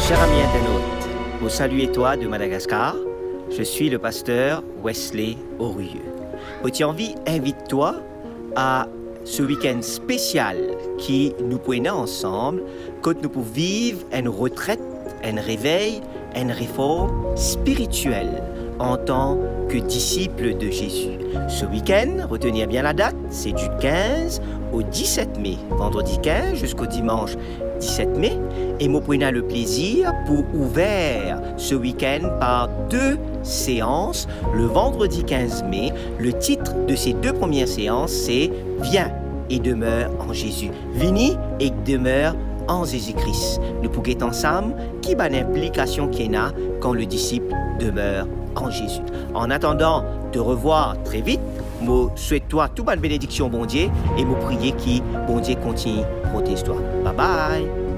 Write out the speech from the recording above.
Cher ami internaute, pour saluer toi de Madagascar, je suis le pasteur Wesley Oruyeux. Petit envie, invite-toi à ce week-end spécial qui nous prenons ensemble, que nous pouvons vivre une retraite, un réveil, une réforme spirituelle en tant que disciples de Jésus. Ce week-end, retenez bien la date, c'est du 15 au 17 mai, vendredi 15 jusqu'au dimanche 17 mai, et nous prenons le plaisir pour ouvrir ce week-end par 2 séances. Le vendredi 15 mai, le titre de ces 2 premières séances, c'est « Viens et demeure en Jésus ». Vini et demeure en Jésus-Christ. Nous pouvons être ensemble qui a l'implication qu'il y a quand le disciple demeure en Jésus. En attendant de revoir très vite, je souhaite toi toute bonne bénédiction, bon Dieu, et je prie que bon Dieu continue pour tes histoires. Bye bye.